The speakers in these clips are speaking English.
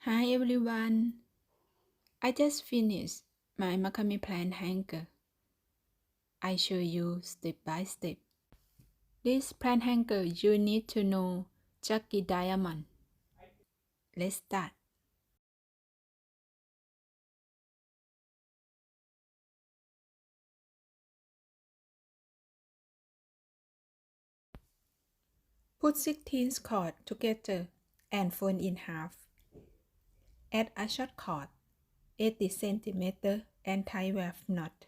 Hi everyone. I just finished my macrame plant hanger. I show you step by step. This plant hanger you need to know Jackie Diamond. Let's start. Put 16 cords together and fold in half. Add a short cord 80 cm and tie wave knot.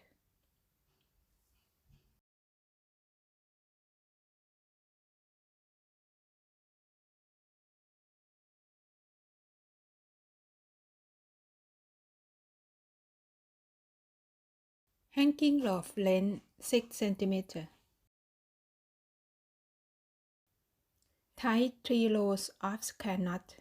Hanging loaf length 6 cm. Tie 3 rows of square knot.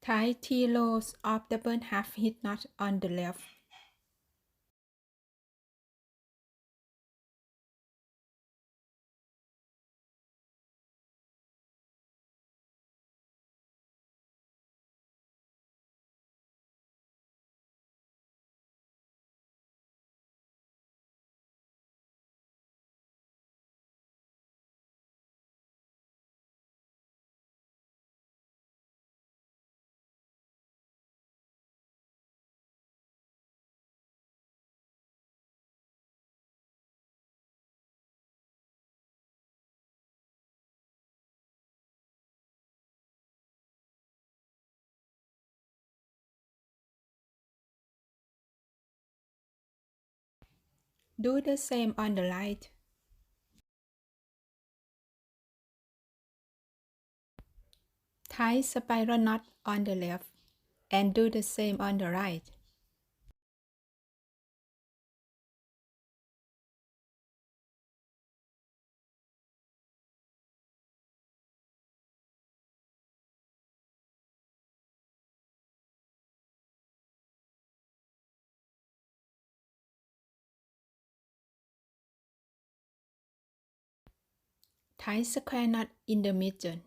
Tie 3 rows of double half hitch knot on the left. Do the same on the right. Tie spiral knot on the left and do the same on the right. Tie square knot in the middle.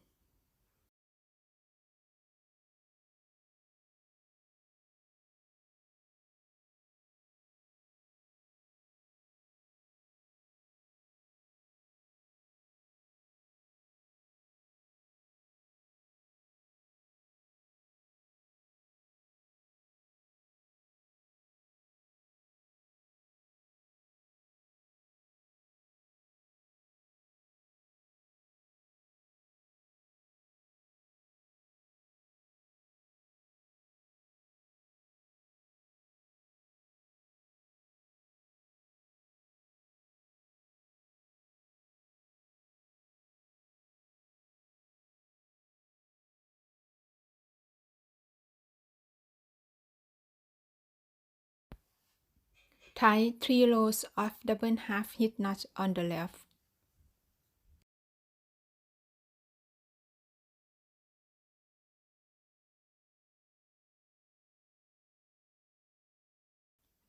Tie 3 rows of double half hitch knot on the left.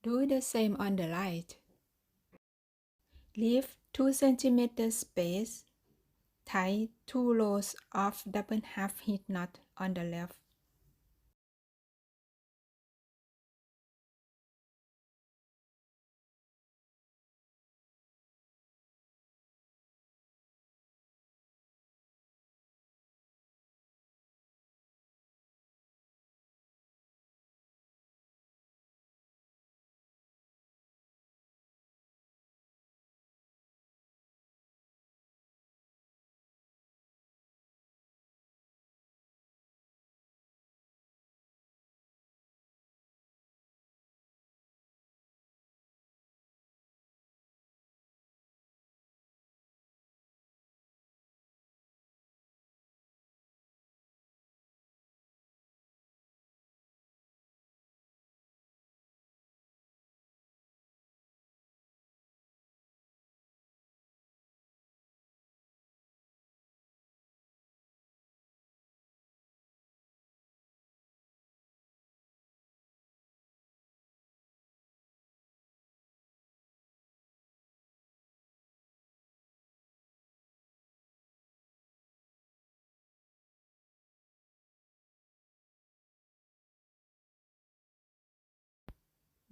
Do the same on the right. Leave 2 cm space. Tie 2 rows of double half hitch knot on the left.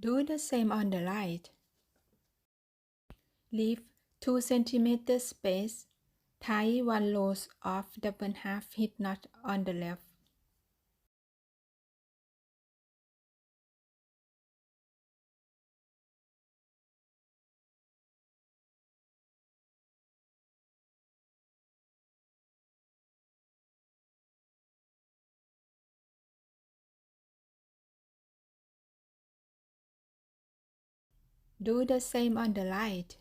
Do the same on the right. Leave 2 cm space. Tie 1 row of double half hitch knot on the left. Do the same on the right.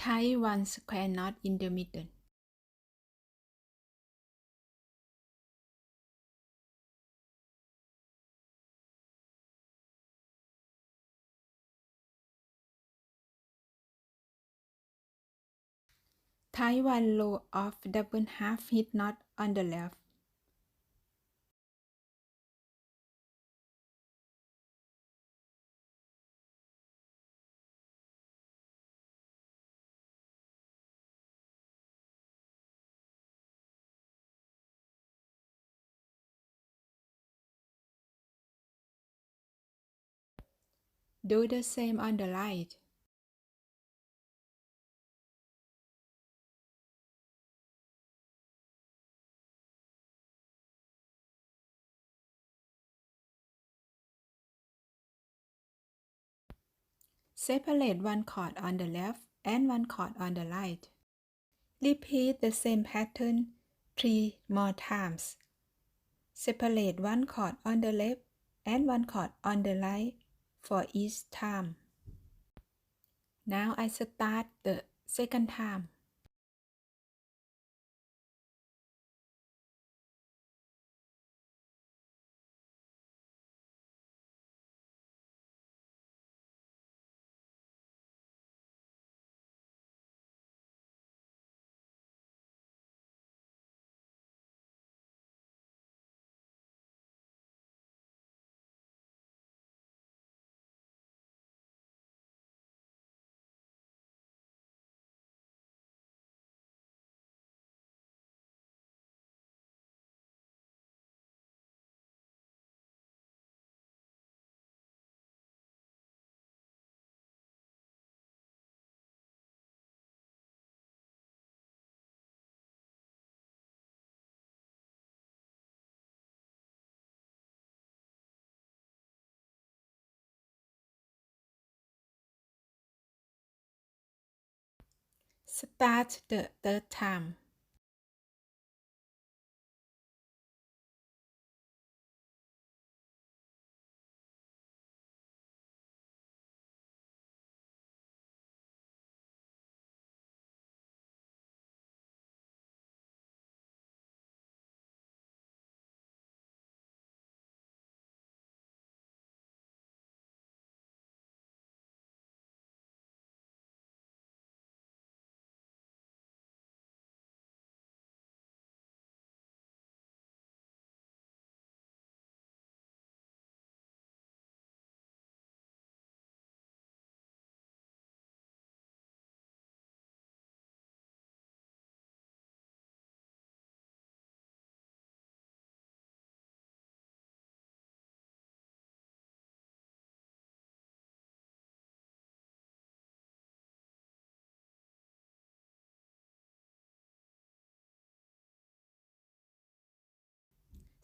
Tie 1 square knot in the middle. Tie 1 row of double half hitch knot on the left. Do the same on the right. Separate 1 cord on the left and 1 cord on the right. Repeat the same pattern 3 more times. Separate 1 cord on the left and 1 cord on the right for each time. Now I start the second time. Start the third time.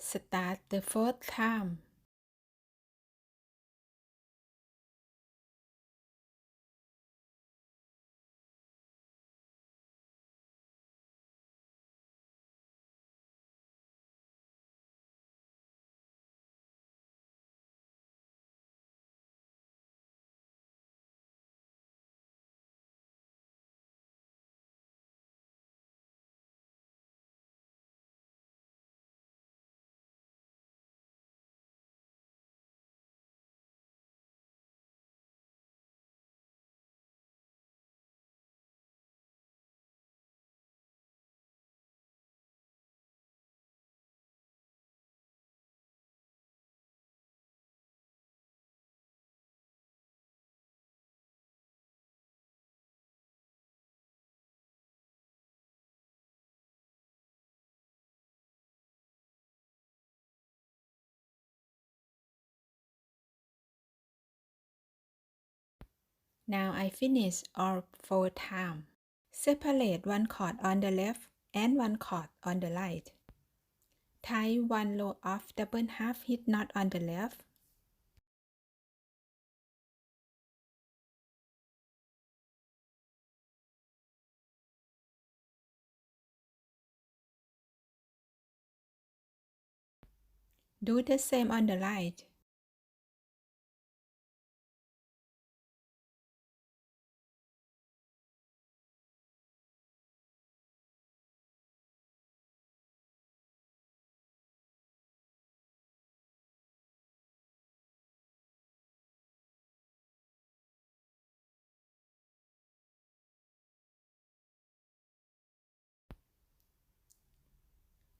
Start the fourth time. Now I finish all 4 times. Separate one cord on the left and one cord on the right. Tie one row of double half hitch knot on the left. Do the same on the right.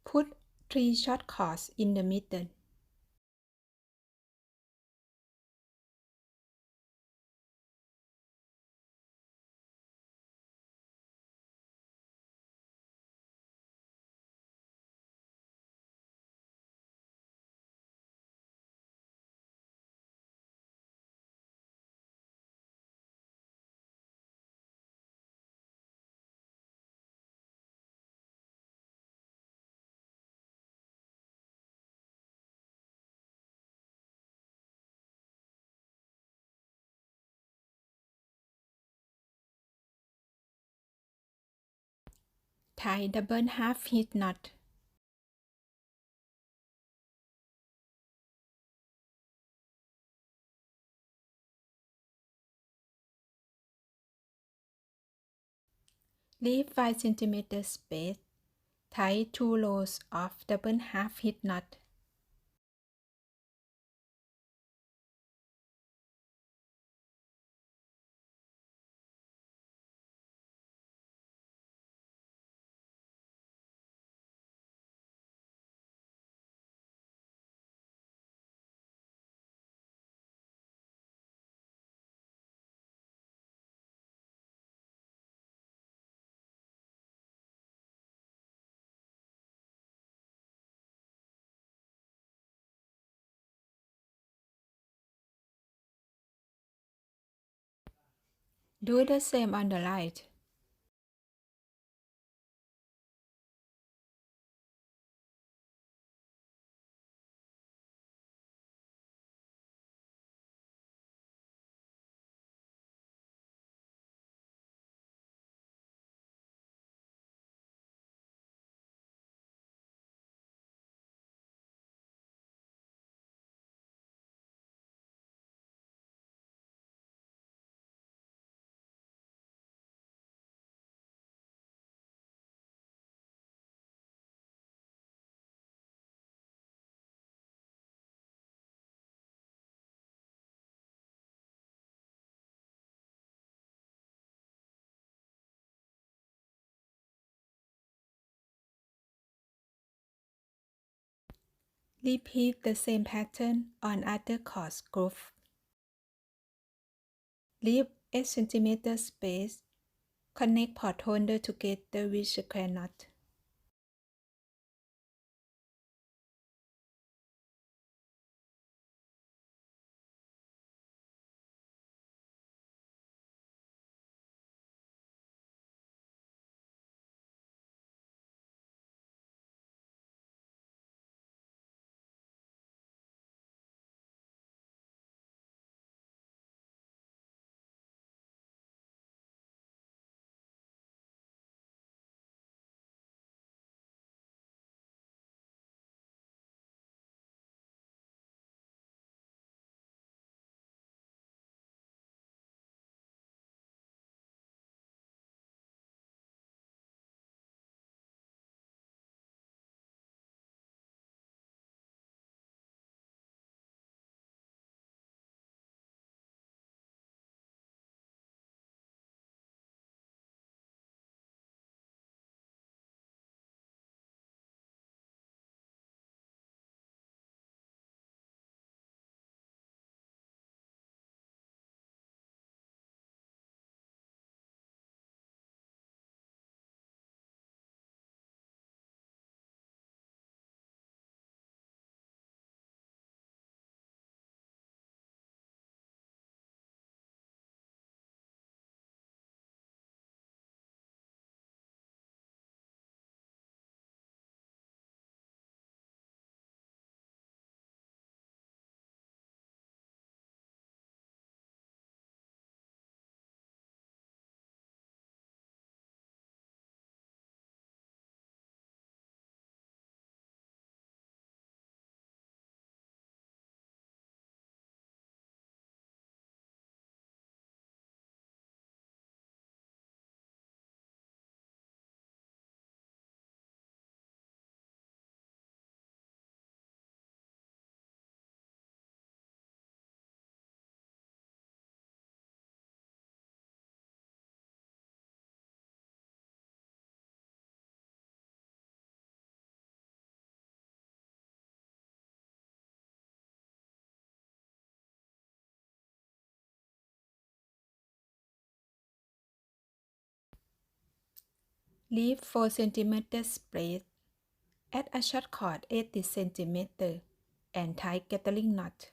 Put 3 short cords in the middle. Tie double half hitch knot. Leave 5 cm space. Tie 2 rows of double half hitch knot. Do the same on the right. Repeat the same pattern on other cord group. Leave 8 cm space. Connect pot holder together with square knot. Leave 4 cm spread. Add a short cord 80 cm and tie Gatling knot.